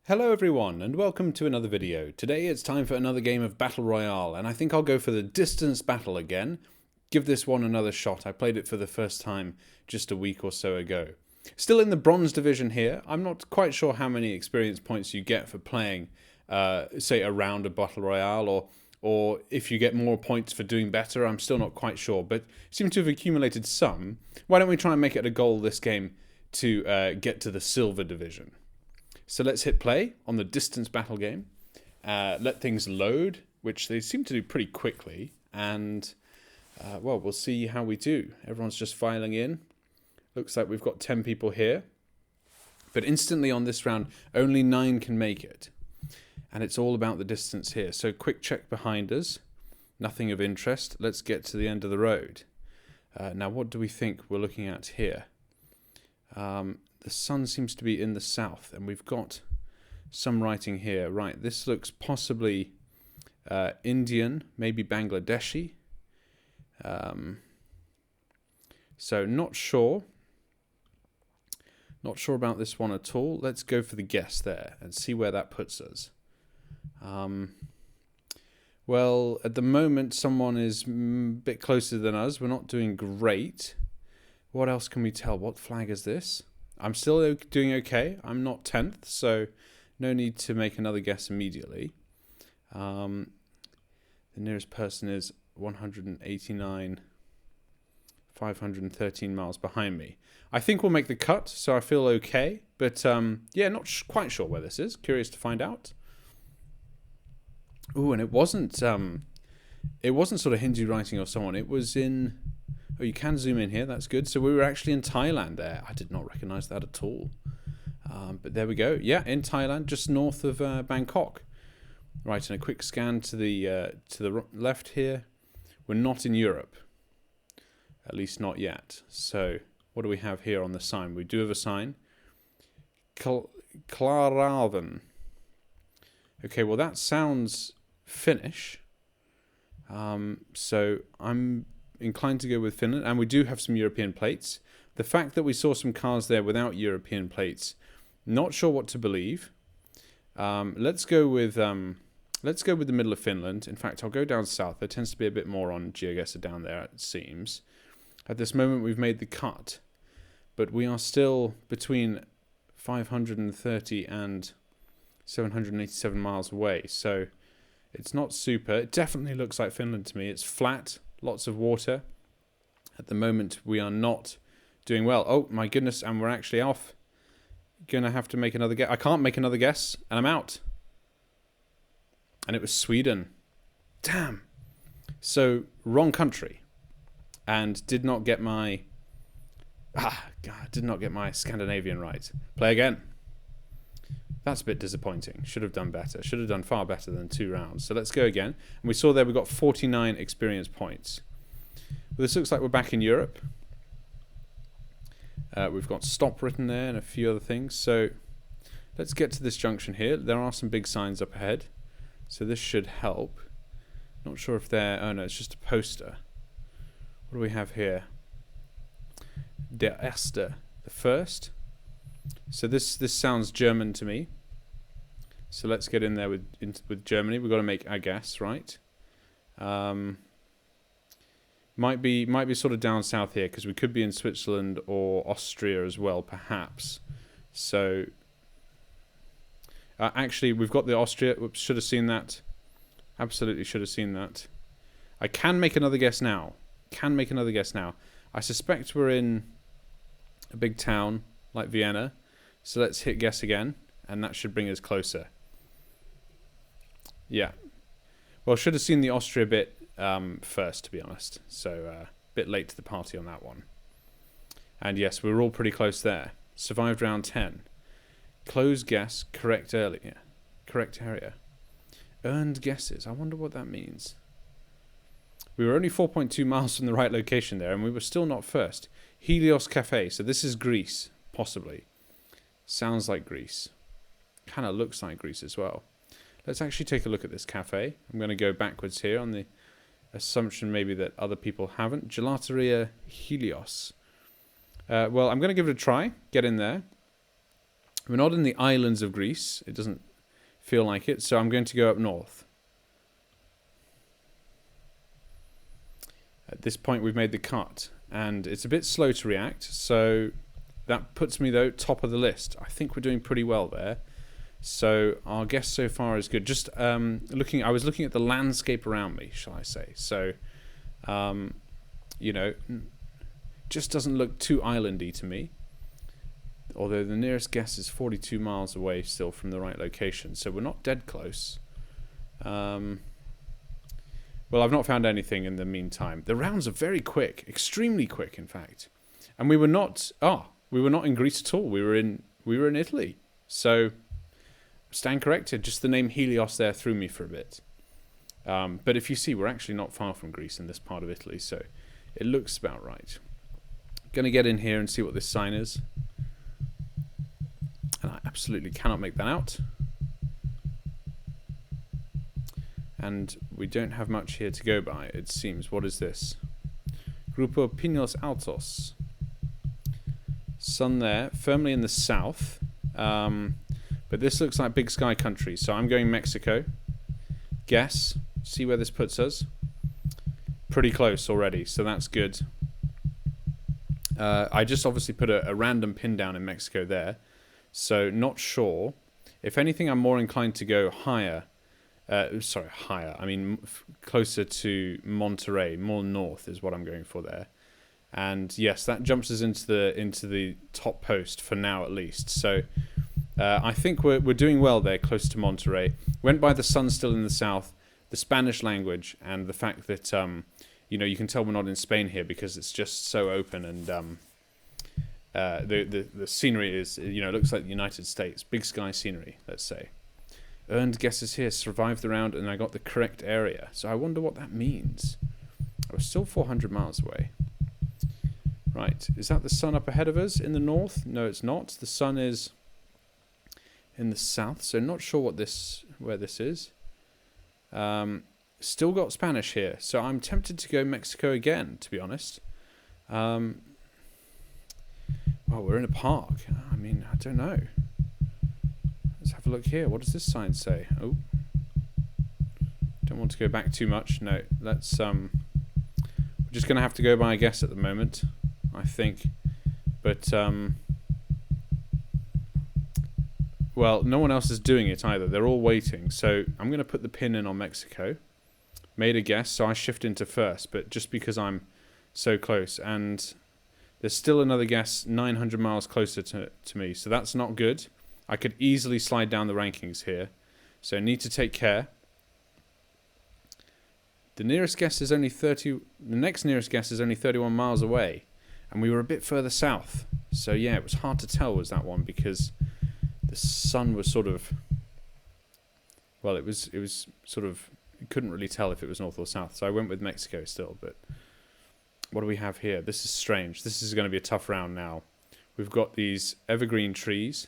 Hello everyone and welcome to another video. Today it's time for another game of Battle Royale and I think I'll go for the distance battle again. Give this one another shot. I played it for the first time just a week or so ago. Still in the bronze division here. I'm not quite sure how many experience points you get for playing say a round of Battle Royale or if you get more points for doing better. I'm still not quite sure, but seem to have accumulated some. Why don't we try and make it a goal this game to get to the silver division? So let's hit play on the distance battle game, let things load, which they seem to do pretty quickly, and well, we'll see how we do. Everyone's just filing in. Looks like we've got 10 people here, but instantly on this round, only 9 can make it, and it's all about the distance here. So quick check behind us, nothing of interest. Let's get to the end of the road. Now what do we think we're looking at here? The sun seems to be in the south, and we've got some writing here. Right, this looks possibly Indian, maybe Bangladeshi. So not sure. Not sure about this one at all. Let's go for the guess there and see where that puts us. Well, at the moment, someone is a bit closer than us. We're not doing great. What else can we tell? What flag is this? I'm still doing okay. I'm not 10th, so no need to make another guess immediately. The nearest person is 189, 513 miles behind me. I think we'll make the cut, so I feel okay. But yeah, not quite sure where this is. Curious to find out. Ooh, and it wasn't sort of Hindi writing or someone. It was in... Oh, you can zoom in here. That's good. So we were actually in Thailand there. I did not recognize that at all. But there we go. Yeah, in Thailand, just north of Bangkok. Right, and a quick scan to the left here. We're not in Europe. At least not yet. So what do we have here on the sign? We do have a sign. Klaravan. Okay, well that sounds Finnish. So I'm inclined to go with Finland, and we do have some European plates. The fact that we saw some cars there without European plates, not sure what to believe. Let's go with the middle of Finland. In fact, I'll go down south. There tends to be a bit more on GeoGuessr down there, it seems. At this moment, we've made the cut, but we are still between 530 and 787 miles away, so it's not super. It definitely looks like Finland to me. It's flat. Lots of water. At the moment, we are not doing well. Oh, my goodness, and we're actually off. Gonna have to make another guess. I can't make another guess, and I'm out. And it was Sweden. Damn. So, wrong country. And did not get my... did not get my Scandinavian right. Play again. That's a bit disappointing. Should have done better. Should have done far better than 2 rounds. So let's go again. And we saw there we got 49 experience points. Well, this looks like we're back in Europe. We've got stop written there and a few other things. So let's get to this junction here. There are some big signs up ahead. So this should help. Not sure if they're... Oh no, it's just a poster. What do we have here? Der Erste. The first. So this sounds German to me. So let's get in there with Germany. We've got to make our guess, right? Might be sort of down south here because we could be in Switzerland or Austria as well, perhaps. So actually, we've got the Austria. Whoops, should have seen that. Absolutely should have seen that. I can make another guess now. I suspect we're in a big town like Vienna. So let's hit guess again, and that should bring us closer. Yeah. Well, should have seen the Austria bit first, to be honest. So a bit late to the party on that one. And yes, we were all pretty close there. Survived round 10. Close guess, correct area. Earned guesses. I wonder what that means. We were only 4.2 miles from the right location there, and we were still not first. Helios Cafe. So this is Greece, possibly. Sounds like Greece. Kind of looks like Greece as well. Let's actually take a look at this cafe. I'm going to go backwards here on the assumption maybe that other people haven't. Gelateria Helios. Well, I'm going to give it a try. Get in there. We're not in the islands of Greece. It doesn't feel like it, so I'm going to go up north. At this point, we've made the cut, and it's a bit slow to react, so that puts me, though, top of the list. I think we're doing pretty well there. So our guess so far is good. Just I was looking at the landscape around me, shall I say. So, you know, just doesn't look too islandy to me. Although the nearest guess is 42 miles away still from the right location. So we're not dead close. Well, I've not found anything in the meantime. The rounds are very quick, extremely quick, in fact. And we were not in Greece at all. We were in Italy. So stand corrected. Just the name Helios there threw me for a bit. But if you see, we're actually not far from Greece in this part of Italy, so it looks about right. Going to get in here and see what this sign is. And I absolutely cannot make that out. And we don't have much here to go by, it seems. What is this? Grupo Pinos Altos. Sun there, firmly in the south. But this looks like Big Sky country, so I'm going Mexico. Guess. See where this puts us. Pretty close already, so that's good. I just obviously put a random pin down in Mexico there. So not sure. If anything, I'm more inclined to go higher. Higher. I mean, closer to Monterrey, more north is what I'm going for there. And yes, that jumps us into the top post for now at least. So I think we're doing well there, close to Monterrey. Went by the sun still in the south, the Spanish language, and the fact that you know, you can tell we're not in Spain here because it's just so open, and the scenery is, you know, looks like the United States, big sky scenery, let's say. Earned guesses here, survived the round, and I got the correct area. So I wonder what that means. I was still 400 miles away. Right, is that the sun up ahead of us in the north? No, it's not. The sun is in the south, so not sure where this is. Still got Spanish here, so I'm tempted to go Mexico again, to be honest. Well, we're in a park. I mean, I don't know. Let's have a look here. What does this sign say? Oh, don't want to go back too much. No, let's we're just gonna have to go by a guess at the moment, I think. But well, no one else is doing it either. They're all waiting. So I'm gonna put the pin in on Mexico. Made a guess, so I shift into first, but just because I'm so close, and there's still another guess 900 miles closer to me, so that's not good. I could easily slide down the rankings here, so I need to take care. The nearest guess is only the next nearest guess is only 31 miles away, and we were a bit further south. So yeah, it was hard to tell was that one because the sun was sort of, well, it was sort of, you couldn't really tell if it was north or south. So I went with Mexico still, but what do we have here? This is strange. This is going to be a tough round now. We've got these evergreen trees,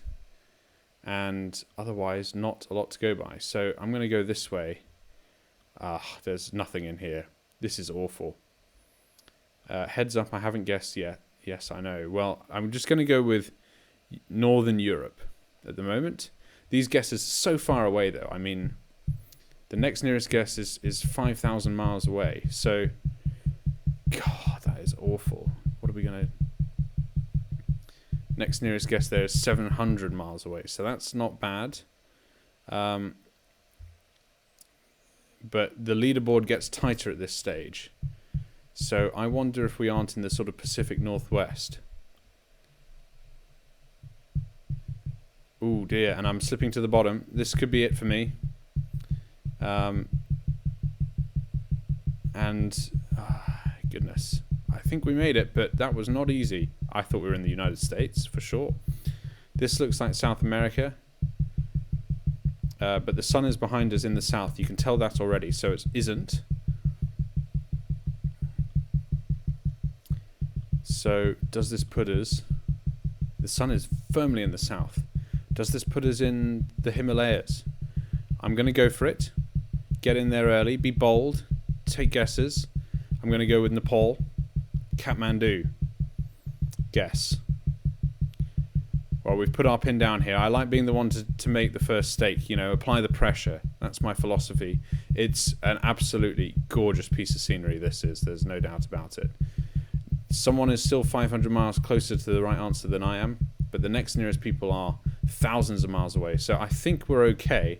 and otherwise not a lot to go by. So I'm going to go this way. There's nothing in here. This is awful. Heads up, I haven't guessed yet. Yes, I know. Well, I'm just going to go with Northern Europe at the moment. These guesses are so far away, though. I mean, the next nearest guess is 5,000 miles away. So, God, that is awful. What are we going to... Next nearest guess there is 700 miles away, so that's not bad. But the leaderboard gets tighter at this stage. So I wonder if we aren't in the sort of Pacific Northwest. Oh dear, and I'm slipping to the bottom. This could be it for me. Goodness. I think we made it, but that was not easy. I thought we were in the United States, for sure. This looks like South America. But the sun is behind us in the south. You can tell that already, so it isn't. So, does this put us... The sun is firmly in the south. Does this put us in the Himalayas? I'm going to go for it. Get in there early. Be bold. Take guesses. I'm going to go with Nepal. Kathmandu. Guess. Well, we've put our pin down here. I like being the one to make the first stake, you know, apply the pressure. That's my philosophy. It's an absolutely gorgeous piece of scenery, this is. There's no doubt about it. Someone is still 500 miles closer to the right answer than I am, but the next nearest people are thousands of miles away. So I think we're okay.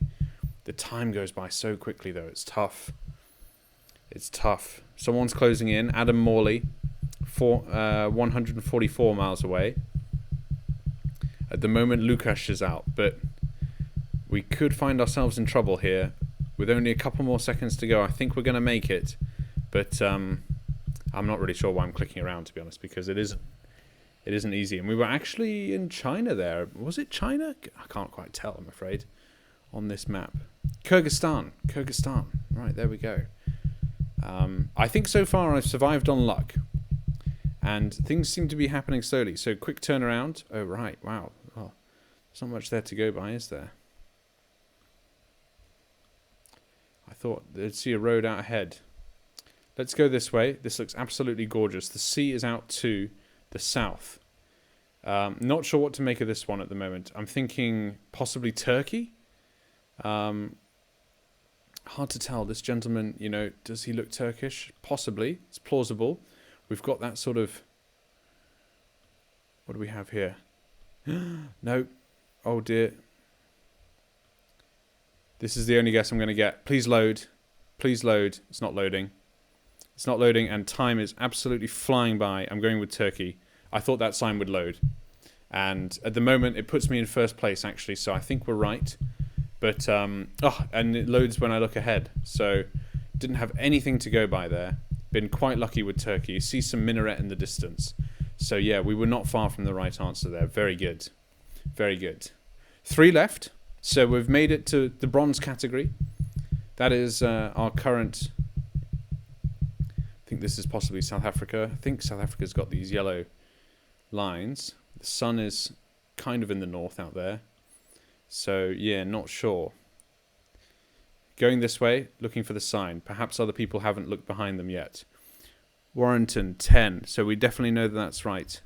The time goes by so quickly, though. It's tough. It's tough. Someone's closing in. Adam Morley, 144 miles away. At the moment, Lukasz is out, but we could find ourselves in trouble here. With only a couple more seconds to go, I think we're going to make it. But I'm not really sure why I'm clicking around, to be honest, because it isn't easy. And we were actually in China there. Was it China? I can't quite tell, I'm afraid, on this map. Kyrgyzstan. Right, there we go. I think so far I've survived on luck. And things seem to be happening slowly. So quick turnaround. Oh, right. Wow. Oh, there's not much there to go by, is there? I thought they'd see a road out ahead. Let's go this way. This looks absolutely gorgeous. The sea is out to the south. Not sure what to make of this one at the moment. I'm thinking possibly Turkey. Hard to tell. This gentleman, you know, does he look Turkish? Possibly. It's plausible. We've got that sort of... What do we have here? No. Oh, dear. This is the only guess I'm going to get. Please load. Please load. It's not loading. It's not loading, and time is absolutely flying by. I'm going with Turkey. I thought that sign would load. And at the moment, it puts me in first place, actually, so I think we're right. But, and it loads when I look ahead. So, didn't have anything to go by there. Been quite lucky with Turkey. You see some minaret in the distance. So yeah, we were not far from the right answer there. Very good. Very good. 3 left. So we've made it to the bronze category. That is our current... I think this is possibly South Africa. I think South Africa's got these yellow lines. The sun is kind of in the north out there. So yeah, not sure. Going this way, looking for the sign. Perhaps other people haven't looked behind them yet. Warrington, 10. So we definitely know that that's right.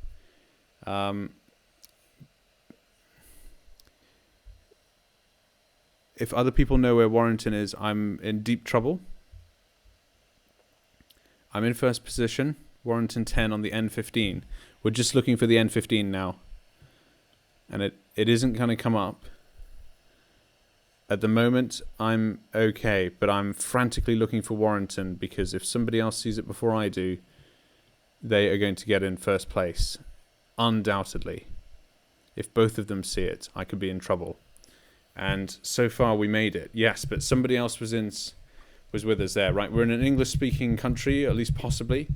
If other people know where Warrington is, I'm in deep trouble. I'm in first position. Warrington 10 on the N15. We're just looking for the N15 now. And it isn't going to come up. At the moment, I'm okay, but I'm frantically looking for Warrington because if somebody else sees it before I do, they are going to get in first place. Undoubtedly. If both of them see it, I could be in trouble. And so far we made it. Yes, but somebody else was with us there, right? We're in an English-speaking country, at least possibly.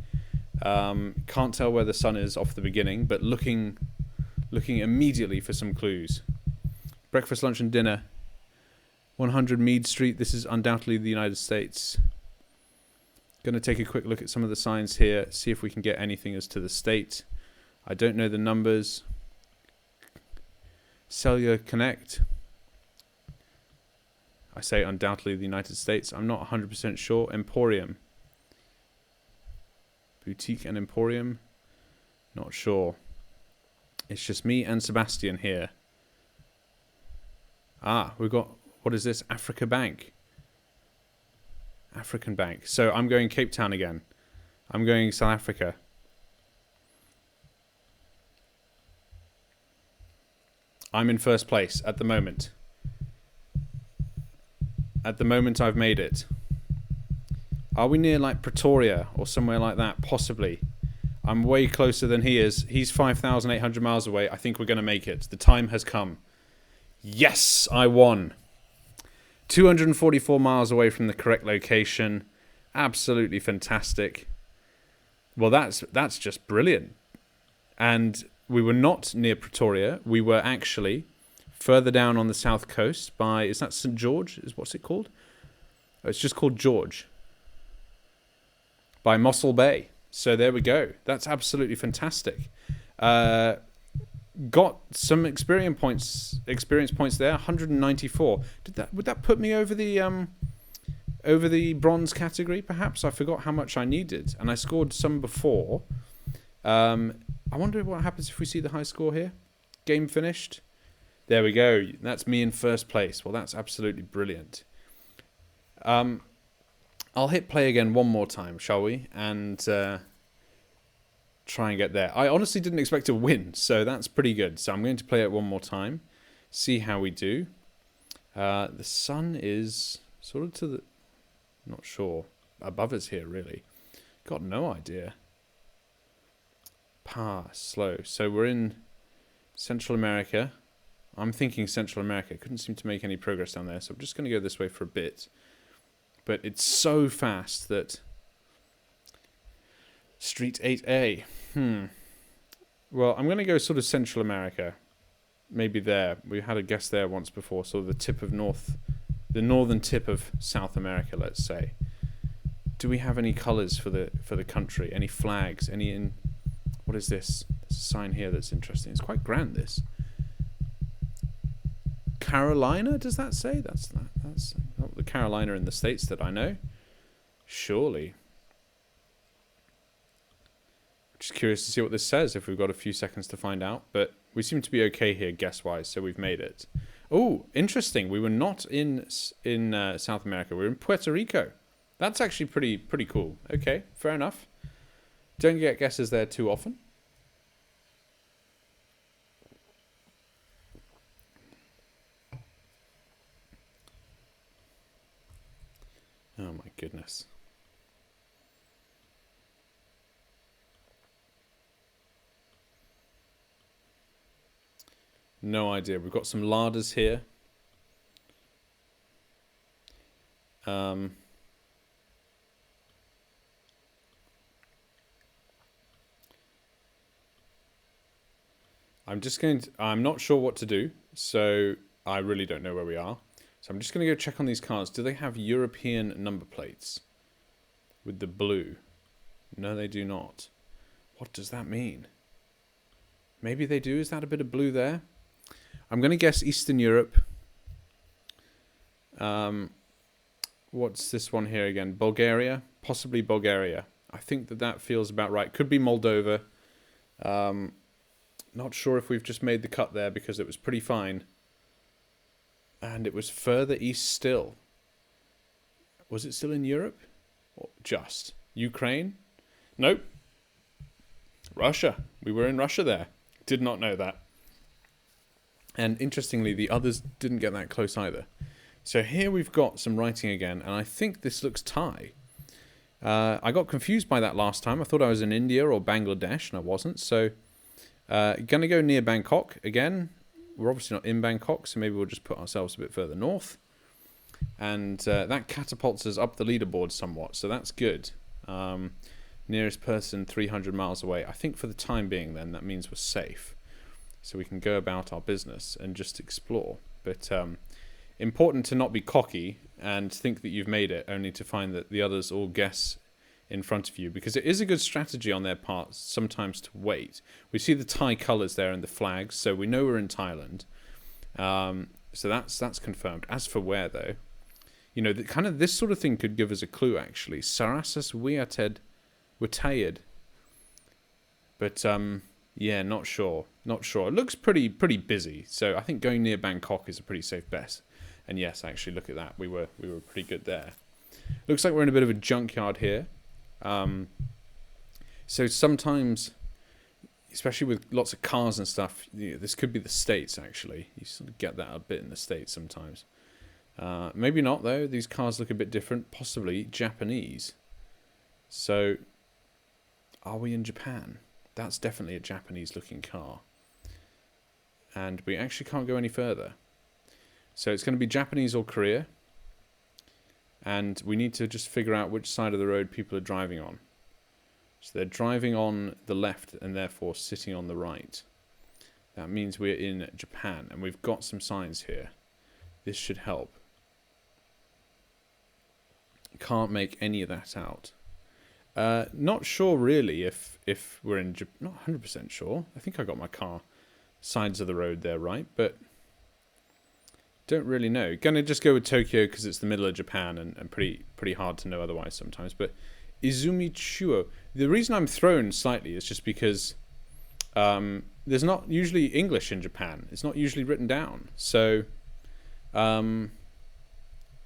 Can't tell where the sun is off the beginning, but looking immediately for some clues. Breakfast, lunch, and dinner. 100 Mead Street. This is undoubtedly the United States. Going to take a quick look at some of the signs here, see if we can get anything as to the state. I don't know the numbers. Cellular Connect. I say undoubtedly the United States. I'm not 100% sure. Emporium. Boutique and Emporium. Not sure. It's just me and Sebastian here. We've got... What is this? Africa Bank. African Bank. So I'm going Cape Town again. I'm going South Africa. I'm in first place at the moment. At the moment I've made it. Are we near like Pretoria or somewhere like that? Possibly. I'm way closer than he is. He's 5,800 miles away. I think we're going to make it. The time has come. Yes, I won. 244 miles away from the correct location. Absolutely fantastic. Well, that's just brilliant. And we were not near Pretoria. We were actually further down on the south coast by... Is that St. George? What's it called? Oh, it's just called George. By Mossel Bay. So there we go. That's absolutely fantastic. Got some experience points there. 194. Would that put me over the bronze category? Perhaps I forgot how much I needed, and I scored some before. I wonder what happens if we see the high score here. Game finished. There we go. That's me in first place. Well, that's absolutely brilliant. I'll hit play again one more time, shall we? And try and get there. I honestly didn't expect to win, so that's pretty good. So I'm going to play it one more time, see how we do. The sun is sort of to the... not sure. Above us here, really. Got no idea. Slow. So we're in Central America. I'm thinking Central America. Couldn't seem to make any progress down there, so I'm just going to go this way for a bit. But it's so fast that... Street 8A. Well, I'm going to go sort of Central America. Maybe there. We had a guess there once before. Sort of the tip of the northern tip of South America, let's say. Do we have any colours for the country? Any flags? Any in... What is this? There's a sign here that's interesting. It's quite grand, this. Carolina, does that say? That's not the Carolina in the States that I know. Surely. Just curious to see what this says if we've got a few seconds to find out. But we seem to be okay here guess-wise, so we've made it. Oh, interesting. We were not in South America. We were in Puerto Rico. That's actually pretty cool. Okay, fair enough. Don't get guesses there too often. Oh my goodness. No idea. We've got some larders here. I'm not sure what to do, so I really don't know where we are. So I'm just going to go check on these cars. Do they have European number plates with the blue? No, they do not. What does that mean? Maybe they do. Is that a bit of blue there? I'm going to guess Eastern Europe. What's this one here again? Bulgaria? Possibly Bulgaria. I think that feels about right. Could be Moldova. Not sure if we've just made the cut there because it was pretty fine. And it was further east still. Was it still in Europe? Or just? Ukraine? Nope. Russia. We were in Russia there. Did not know that. And interestingly, the others didn't get that close either. So here we've got some writing again, and I think this looks Thai. I got confused by that last time. I thought I was in India or Bangladesh, and I wasn't. So, gonna go near Bangkok again. We're obviously not in Bangkok, so maybe we'll just put ourselves a bit further north. And that catapults us up the leaderboard somewhat, so that's good. Nearest person 300 miles away. I think for the time being then, that means we're safe. So we can go about our business and just explore. But important to not be cocky and think that you've made it, only to find that the others all guess in front of you. Because it is a good strategy on their part sometimes to wait. We see the Thai colours there and the flags, so we know we're in Thailand. So that's confirmed. As for where, though, you know, kind of this sort of thing could give us a clue, actually. Sarasas Wiated. But, yeah, not sure. Not sure. It looks pretty busy, so I think going near Bangkok is a pretty safe bet. And yes, actually, look at that. We were pretty good there. Looks like we're in a bit of a junkyard here. So sometimes, especially with lots of cars and stuff, this could be the States, actually. You sort of get that a bit in the States sometimes. Maybe not, though. These cars look a bit different. Possibly Japanese. So, are we in Japan? That's definitely a Japanese-looking car. And we actually can't go any further. So it's going to be Japanese or Korea. And we need to just figure out which side of the road people are driving on. So they're driving on the left and therefore sitting on the right. That means we're in Japan. And we've got some signs here. This should help. Can't make any of that out. Not sure really if we're in Japan. Not 100% sure. I think I got my car sides of the road there right, but don't really know. Gonna just go with Tokyo because it's the middle of Japan and pretty hard to know otherwise sometimes. But Izumichuo. The reason I'm thrown slightly is just because there's not usually English in Japan. It's not usually written down. So you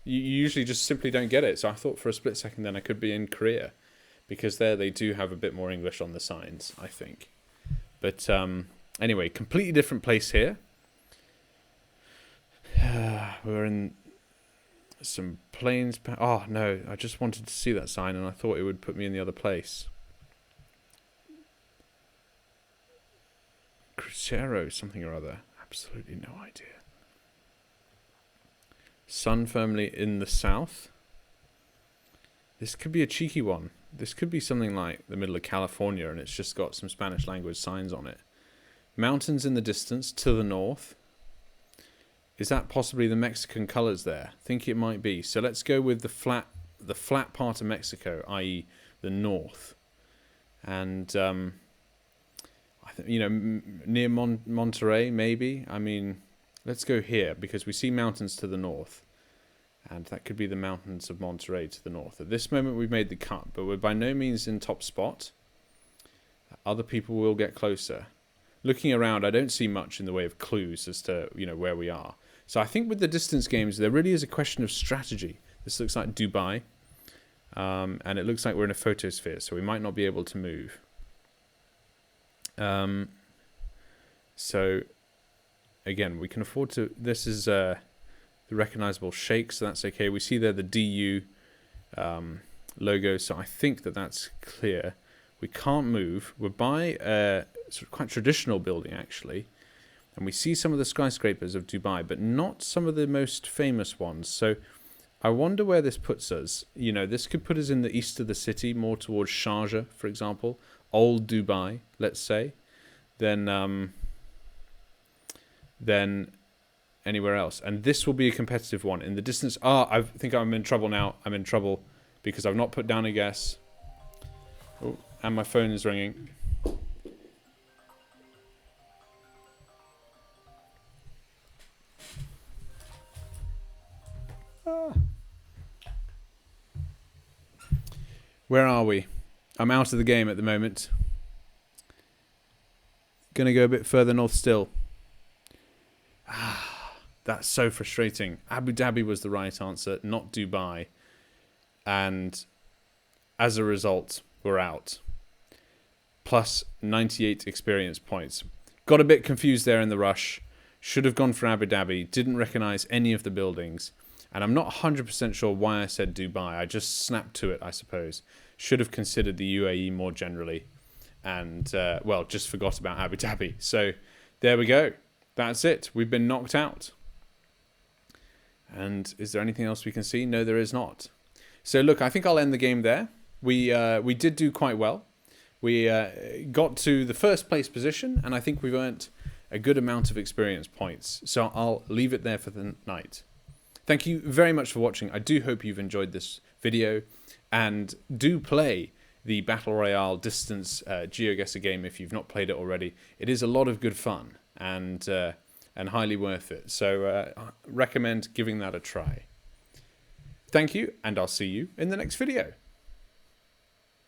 usually just simply don't get it. So I thought for a split second then I could be in Korea, because there they do have a bit more English on the signs, I think. But anyway, completely different place here. We're in some plains. Oh no, I just wanted to see that sign and I thought it would put me in the other place. Crucero something or other. Absolutely no idea. Sun firmly in the south. This could be a cheeky one. This could be something like the middle of California and it's just got some Spanish language signs on it. Mountains in the distance to the north. Is that possibly the Mexican colors there? I think it might be. So let's go with the flat part of Mexico, i.e. the north. And I think, you know, near Monterrey maybe. I mean, let's go here because we see mountains to the north. And that could be the mountains of Monterrey to the north. At this moment we've made the cut, but we're by no means in top spot. Other people will get closer. Looking around, I don't see much in the way of clues as to, you know, where we are. So I think with the distance games, there really is a question of strategy. This looks like Dubai, and it looks like we're in a photosphere, so we might not be able to move. So, again, we can afford to... This is the recognizable shake, so that's okay. We see there the DU logo, so I think that that's clear. We can't move. We're by a sort of quite traditional building, actually. And we see some of the skyscrapers of Dubai, but not some of the most famous ones. So I wonder where this puts us. You know, this could put us in the east of the city, more towards Sharjah, for example. Old Dubai, let's say. Then anywhere else. And this will be a competitive one. In the distance... I think I'm in trouble now. I'm in trouble because I've not put down a guess. Oh, and my phone is ringing. Where are we? I'm out of the game at the moment. Gonna go a bit further north still. That's so frustrating. Abu Dhabi was the right answer, not Dubai. And as a result, we're out. Plus 98 experience points. Got a bit confused there in the rush. Should have gone for Abu Dhabi. Didn't recognize any of the buildings. And I'm not 100% sure why I said Dubai. I just snapped to it, I suppose. Should have considered the UAE more generally. And, well, just forgot about Abu Dhabi. So, there we go. That's it. We've been knocked out. And is there anything else we can see? No, there is not. So, look, I think I'll end the game there. We did do quite well. We got to the first place position, and I think we've earned a good amount of experience points. So, I'll leave it there for the night. Thank you very much for watching. I do hope you've enjoyed this video, and do play the Battle Royale distance GeoGuessr game if you've not played it already. It is a lot of good fun and highly worth it. So I recommend giving that a try. Thank you, and I'll see you in the next video.